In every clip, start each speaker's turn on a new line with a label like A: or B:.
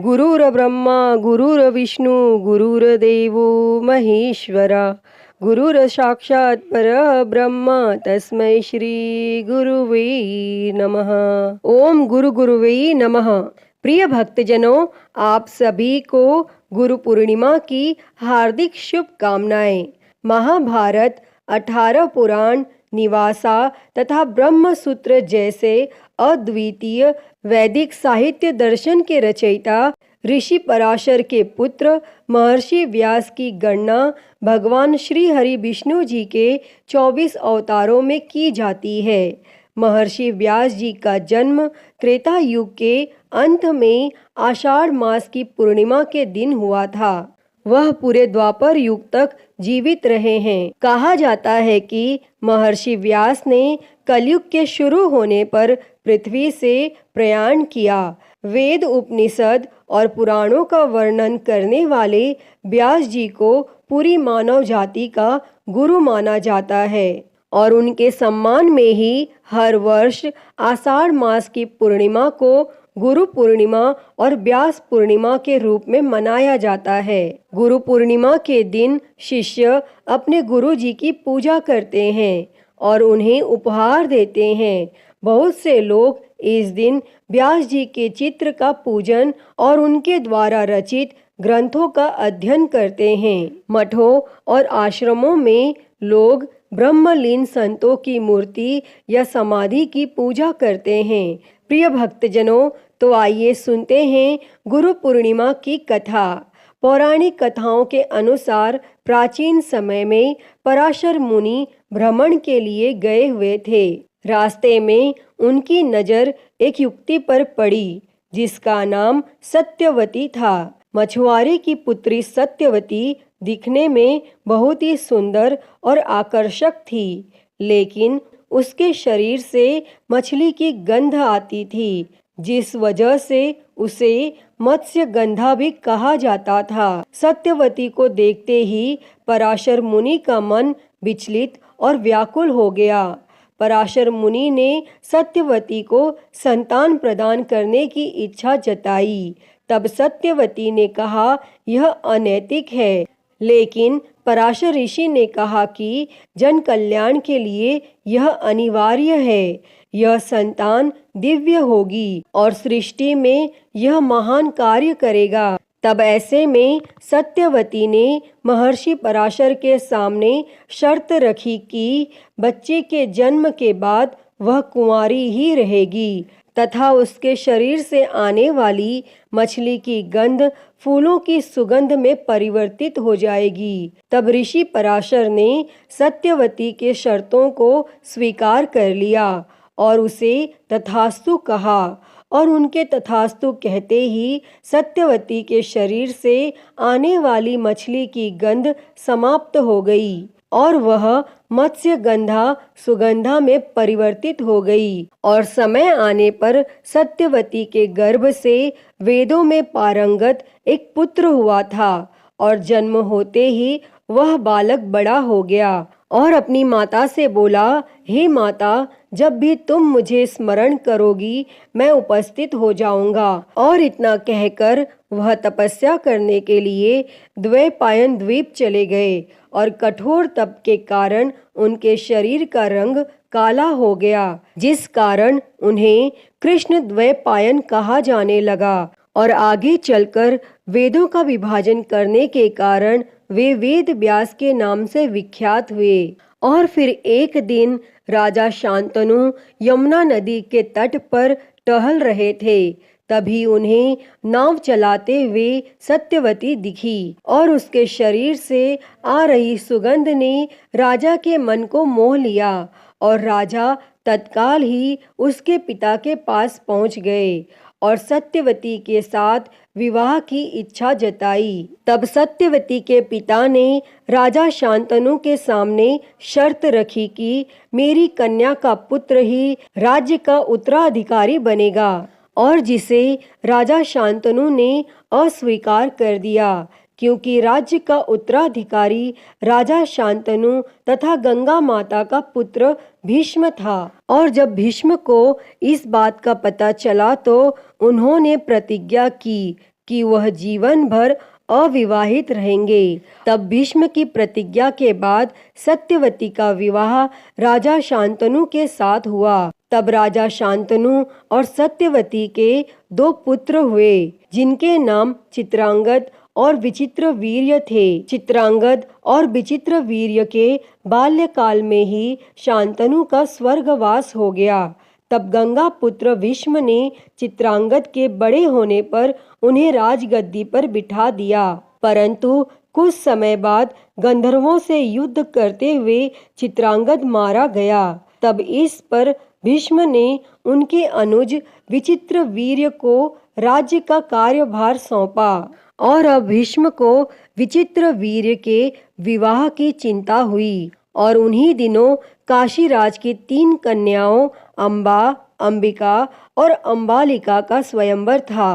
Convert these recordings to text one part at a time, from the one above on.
A: गुरुर्ब्रह्मा गुरुर्विष्णू गुरुर्देवो महेश्वरा गुरुर साक्षात परब्रह्म तस्मै श्री गुरुवे नमः। ओम गुरु गुरुवे नमः। प्रिय भक्तजनों, आप सभी को गुरु पूर्णिमा की हार्दिक शुभकामनाएं। महाभारत, 18 पुराण, निवासा तथा ब्रह्म सूत्र जैसे अद्वितीय वैदिक साहित्य दर्शन के रचयिता ऋषि पराशर के पुत्र महर्षि व्यास की गणना भगवान श्री हरि विष्णु जी के 24 अवतारों में की जाती है। महर्षि व्यास जी का जन्म त्रेता युग के अंत में आषाढ़ मास की पूर्णिमा के दिन हुआ था। वह पूरे द्वापर युग तक जीवित रहे हैं। कहा जाता है कि महर्षि व्यास ने कलयुग के शुरू होने पर पृथ्वी से प्रयाण किया। वेद, उपनिषद और पुराणों का वर्णन करने वाले व्यास जी को पूरी मानव जाति का गुरु माना जाता है और उनके सम्मान में ही हर वर्ष आषाढ़ मास की पूर्णिमा को गुरु पूर्णिमा और व्यास पूर्णिमा के रूप में मनाया जाता है। गुरु पूर्णिमा के दिन शिष्य अपने गुरु जी की पूजा करते हैं और उन्हें उपहार देते हैं। बहुत से लोग इस दिन व्यास जी के चित्र का पूजन और उनके द्वारा रचित ग्रंथों का अध्ययन करते हैं। मठों और आश्रमों में लोग ब्रह्मलीन संतों की मूर्ति या समाधि की पूजा करते हैं। प्रिय भक्तजनों, तो आइए सुनते हैं गुरु पूर्णिमा की कथा। पौराणिक कथाओं के अनुसार प्राचीन समय में पराशर मुनि भ्रमण के लिए गए हुए थे। रास्ते में उनकी नजर एक युवती पर पड़ी जिसका नाम सत्यवती था। मछुआरे की पुत्री सत्यवती दिखने में बहुत ही सुंदर और आकर्षक थी, लेकिन उसके शरीर से मछली की गंध आती थी, जिस वजह से उसे मत्स्य गंधा भी कहा जाता था। सत्यवती को देखते ही पराशर मुनि का मन विचलित और व्याकुल हो गया। पराशर मुनि ने सत्यवती को संतान प्रदान करने की इच्छा जताई। तब सत्यवती ने कहा, यह अनैतिक है, लेकिन पराशर ऋषि ने कहा कि जन कल्याण के लिए यह अनिवार्य है। यह संतान दिव्य होगी और सृष्टि में यह महान कार्य करेगा। तब ऐसे में सत्यवती ने महर्षि पराशर के सामने शर्त रखी कि बच्चे के जन्म के बाद वह कुंवारी ही रहेगी तथा उसके शरीर से आने वाली मछली की गंध फूलों की सुगंध में परिवर्तित हो जाएगी। तब ऋषि पराशर ने सत्यवती के शर्तों को स्वीकार कर लिया और उसे तथास्तु कहा और उनके तथास्तु कहते ही सत्यवती के शरीर से आने वाली मछली की गंध समाप्त हो गई और वह मत्स्य गंधा सुगंधा में परिवर्तित हो गई। और समय आने पर सत्यवती के गर्भ से वेदों में पारंगत एक पुत्र हुआ था और जन्म होते ही वह बालक बड़ा हो गया और अपनी माता से बोला, हे माता, जब भी तुम मुझे स्मरण करोगी मैं उपस्थित हो जाऊंगा। और इतना कहकर वह तपस्या करने के लिए द्वैपायन द्वीप चले गए और कठोर तप के कारण उनके शरीर का रंग काला हो गया, जिस कारण उन्हें कृष्ण द्वैपायन कहा जाने लगा। और आगे चलकर वेदों का विभाजन करने के कारण वे वेद व्यास के नाम से विख्यात हुए। और फिर एक दिन राजा शांतनु यमुना नदी के तट पर टहल रहे थे। तभी उन्हें नाव चलाते हुए सत्यवती दिखी और उसके शरीर से आ रही सुगंध ने राजा के मन को मोह लिया और राजा तत्काल ही उसके पिता के पास पहुंच गए और सत्यवती के साथ विवाह की इच्छा जताई। तब सत्यवती के पिता ने राजा शांतनु के सामने शर्त रखी कि मेरी कन्या का पुत्र ही राज्य का उत्तराधिकारी बनेगा, और जिसे राजा शांतनु ने अस्वीकार कर दिया, क्योंकि राज्य का उत्तराधिकारी राजा शांतनु तथा गंगा माता का पुत्र भीष्म था। और जब भीष्म को इस बात का पता चला तो उन्होंने प्रतिज्ञा की कि वह जीवन भर अविवाहित रहेंगे। तब भीष्म की प्रतिज्ञा के बाद सत्यवती का विवाह राजा शांतनु के साथ हुआ। तब राजा शांतनु और सत्यवती के 2 पुत्र हुए, जिनके नाम चित्रांगद और विचित्र वीर्य थे। चित्रांगद और विचित्र वीर्य के बाल्यकाल में ही शांतनु का स्वर्गवास हो गया। तब गंगा पुत्र भीष्म ने चित्रांगद के बड़े होने पर उन्हें राजगद्दी पर बिठा दिया, परंतु कुछ समय बाद गंधर्वों से युद्ध करते हुए चित्रांगद मारा गया। तब इस पर भीष्म ने उनके अनुज विचित्र वीर्य को राज्य का कार्यभार सौंपा और अब भीष्म को विचित्र वीर्य के विवाह की चिंता हुई। और उन्हीं दिनों काशीराज की 3 कन्याओं अंबा, अंबिका और अंबालिका का स्वयंवर था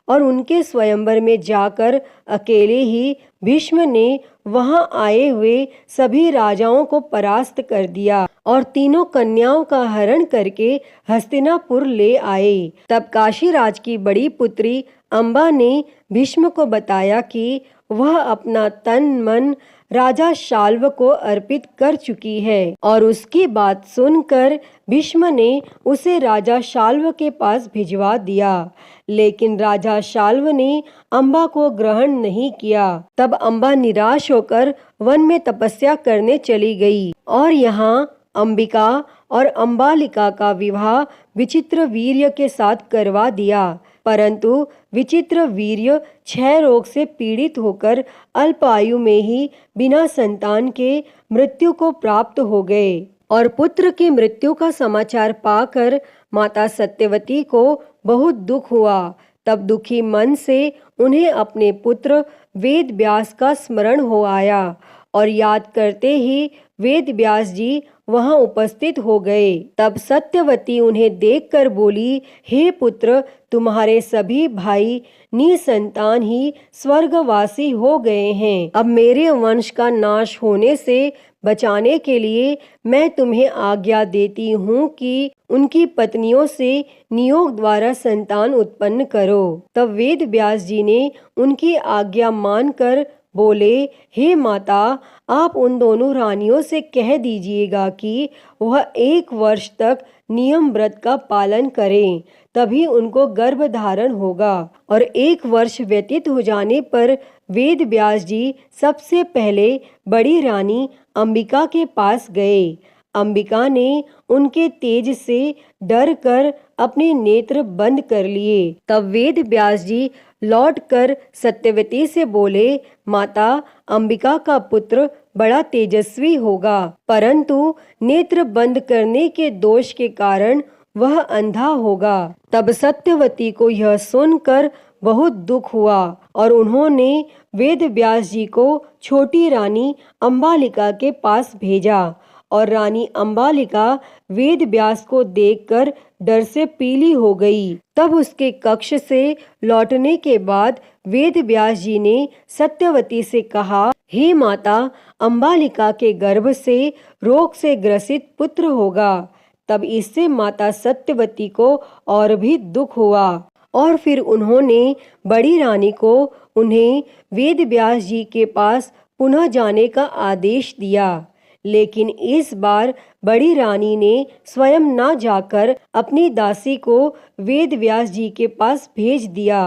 A: और उनके स्वयंवर में जाकर अकेले ही भीष्म ने वहां आए हुए सभी राजाओं को परास्त कर दिया और तीनों कन्याओं का हरण करके हस्तिनापुर ले आए। तब काशीराज की बड़ी पुत्री अंबा ने भीष्म को बताया कि वह अपना तन मन राजा शाल्व को अर्पित कर चुकी है और उसकी बात सुनकर भीष्म ने उसे राजा शाल्व के पास भिजवा दिया, लेकिन राजा शाल्व ने अंबा को ग्रहण नहीं किया। तब अंबा निराश होकर वन में तपस्या करने चली गई और यहाँ अंबिका और अंबालिका का विवाह विचित्र वीर्य के साथ करवा दिया, परंतु विचित्र वीर्य क्षय रोग से पीड़ित होकर अल्प आयु में ही बिना संतान के मृत्यु को प्राप्त हो गए। और पुत्र की मृत्यु का समाचार पाकर माता सत्यवती को बहुत दुख हुआ। तब दुखी मन से उन्हें अपने पुत्र वेद व्यास का स्मरण हो आया और याद करते ही वेद व्यास जी वहां उपस्थित हो गए। तब सत्यवती उन्हें देखकर बोली, हे पुत्र, तुम्हारे सभी भाई निसंतान ही स्वर्गवासी हो गए हैं। अब मेरे वंश का नाश होने से बचाने के लिए मैं तुम्हें आज्ञा देती हूँ कि उनकी पत्नियों से नियोग द्वारा संतान उत्पन्न करो। तब वेद व्यास जी ने उनकी आज्ञा मानकर बोले, हे माता, आप उन दोनों रानियों से कह दीजिएगा कि वह 1 वर्ष तक नियम व्रत का पालन करें, तभी उनको गर्भ धारण होगा। और 1 वर्ष व्यतीत हो जाने पर वेद व्यास जी सबसे पहले बड़ी रानी अंबिका के पास गए। अंबिका ने उनके तेज से डर कर अपने नेत्र बंद कर लिए। तब वेद व्यास जी लौटकर सत्यवती से बोले, माता, अंबिका का पुत्र बड़ा तेजस्वी होगा, परंतु नेत्र बंद करने के दोष के कारण वह अंधा होगा। तब सत्यवती को यह सुनकर बहुत दुख हुआ और उन्होंने वेद व्यास जी को छोटी रानी अंबालिका के पास भेजा और रानी अंबालिका वेद व्यास को देखकर डर से पीली हो गई। तब उसके कक्ष से लौटने के बाद वेद व्यास जी ने सत्यवती से कहा, हे माता, अंबालिका के गर्भ से रोग से ग्रसित पुत्र होगा। तब इससे माता सत्यवती को और भी दुख हुआ और फिर उन्होंने बड़ी रानी को उन्हें वेद व्यास जी के पास पुनः जाने का आदेश दिया, लेकिन इस बार बड़ी रानी ने स्वयं न जाकर अपनी दासी को वेद व्यास जी के पास भेज दिया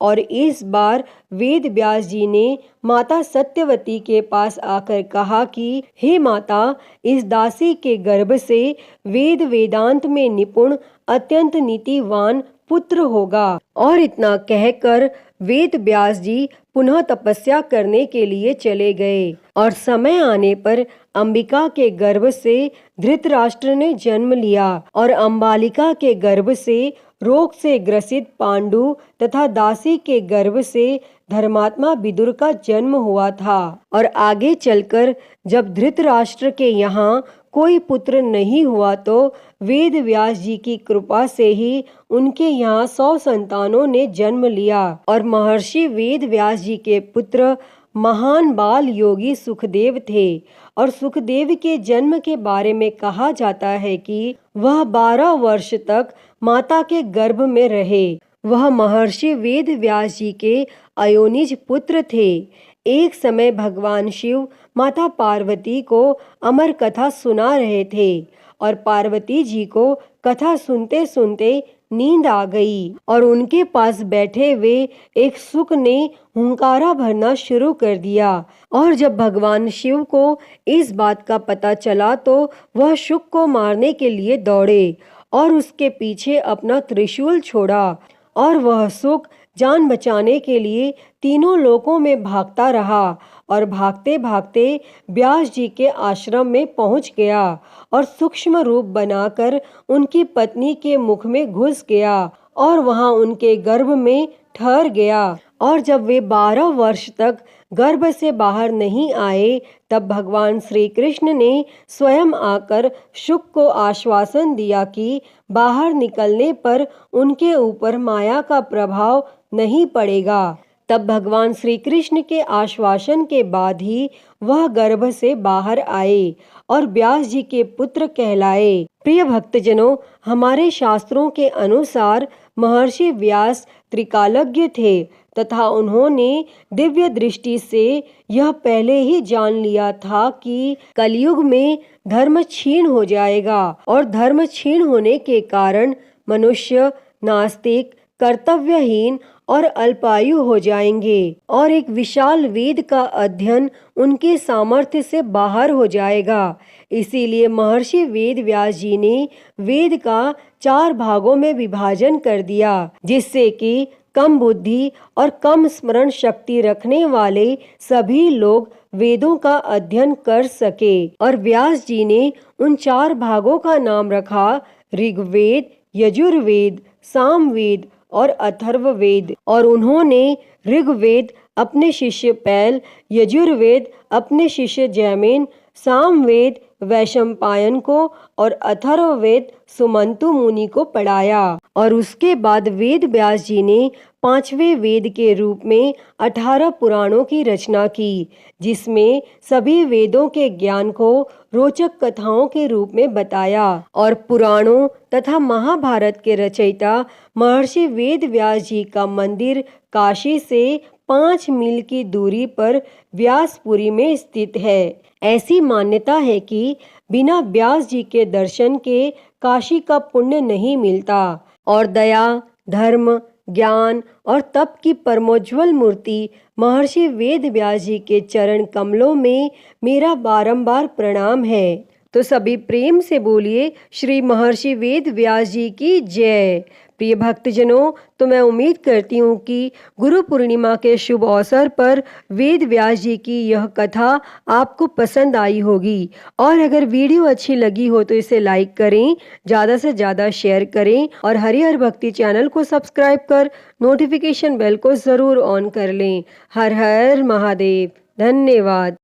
A: और इस बार वेद व्यास जी ने माता सत्यवती के पास आकर कहा कि हे माता, इस दासी के गर्भ से वेद वेदांत में निपुण अत्यंत नीतिवान पुत्र होगा। और इतना कहकर वेद व्यास जी पुनः तपस्या करने के लिए चले गए और समय आने पर अंबिका के गर्भ से धृतराष्ट्र ने जन्म लिया और अंबालिका के गर्भ से रोग से ग्रसित पांडु तथा दासी के गर्भ से धर्मात्मा विदुर का जन्म हुआ था। और आगे चलकर जब धृतराष्ट्र के यहाँ कोई पुत्र नहीं हुआ तो वेद व्यास जी की कृपा से ही उनके यहाँ 100 संतानों ने जन्म लिया और महर्षि वेद व्यास जी के पुत्र महान बाल योगी सुखदेव थे। और सुखदेव के जन्म के बारे में कहा जाता है कि वह 12 वर्ष तक माता के गर्भ में रहे। वह महर्षि वेद व्यास जी के अयोनिज पुत्र थे। एक समय भगवान शिव माता पार्वती को अमर कथा सुना रहे थे और पार्वती जी को कथा सुनते सुनते नींद आ गई और उनके पास बैठे हुए एक शुक ने हुंकारा भरना शुरू कर दिया। और जब भगवान शिव को इस बात का पता चला तो वह शुक को मारने के लिए दौड़े और उसके पीछे अपना त्रिशूल छोड़ा और वह शुक जान बचाने के लिए तीनों लोकों में भागता रहा और भागते भागते व्यास जी के आश्रम में पहुंच गया और सूक्ष्म रूप बनाकर उनकी पत्नी के मुख में घुस गया और वहां उनके गर्भ में ठहर गया। और जब वे 12 वर्ष तक गर्भ से बाहर नहीं आए तब भगवान श्री कृष्ण ने स्वयं आकर शुक को आश्वासन दिया कि बाहर निकलने पर उनके ऊपर माया का प्रभाव नहीं पड़ेगा। तब भगवान श्री कृष्ण के आश्वासन के बाद ही वह गर्भ से बाहर आए और व्यास जी के पुत्र कहलाए। प्रिय भक्तजनों, हमारे शास्त्रों के अनुसार महर्षि व्यास त्रिकालज्ञ थे तथा उन्होंने दिव्य दृष्टि से यह पहले ही जान लिया था कि कलयुग में धर्म क्षीण हो जाएगा और धर्म क्षीण होने के कारण मनुष्य नास्तिक, कर्तव्यहीन और अल्पायु हो जाएंगे और एक विशाल वेद का अध्ययन उनके सामर्थ्य से बाहर हो जाएगा। इसीलिए महर्षि वेद व्यास जी ने वेद का 4 भागों में विभाजन कर दिया, जिससे कि कम बुद्धि और कम स्मरण शक्ति रखने वाले सभी लोग वेदों का अध्ययन कर सके। और व्यास जी ने उन 4 भागों का नाम रखा ऋग्वेद, यजुर्वेद, सामवेद और अथर्ववेद। और उन्होंने ऋग्वेद अपने शिष्य पैल, यजुर्वेद अपने शिष्य जैमिन, सामवेद वैशंपायन को और अथर्ववेद सुमंतु मुनि को पढ़ाया। और उसके बाद वेद व्यास जी ने 5वें वेद के रूप में 18 पुराणों की रचना की, जिसमें सभी वेदों के ज्ञान को रोचक कथाओं के रूप में बताया। और पुराणों तथा महाभारत के रचयिता महर्षि वेद व्यास जी का मंदिर काशी से 5 मील की दूरी पर व्यासपुरी में स्थित है। ऐसी मान्यता है कि बिना व्यास जी के दर्शन के काशी का पुण्य नहीं मिलता और दया, धर्म, ज्ञान और तप की परमोज्वल मूर्ति महर्षि वेद व्यास जी के चरण कमलों में मेरा बारंबार प्रणाम है। तो सभी प्रेम से बोलिए श्री महर्षि वेद व्यास जी की जय। प्रिय भक्तजनों, तो मैं उम्मीद करती हूँ कि गुरु पूर्णिमा के शुभ अवसर पर वेद व्यास जी की यह कथा आपको पसंद आई होगी। और अगर वीडियो अच्छी लगी हो तो इसे लाइक करें, ज़्यादा से ज़्यादा शेयर करें और हरिहर भक्ति चैनल को सब्सक्राइब कर नोटिफिकेशन बेल को ज़रूर ऑन कर लें। हर हर महादेव। धन्यवाद।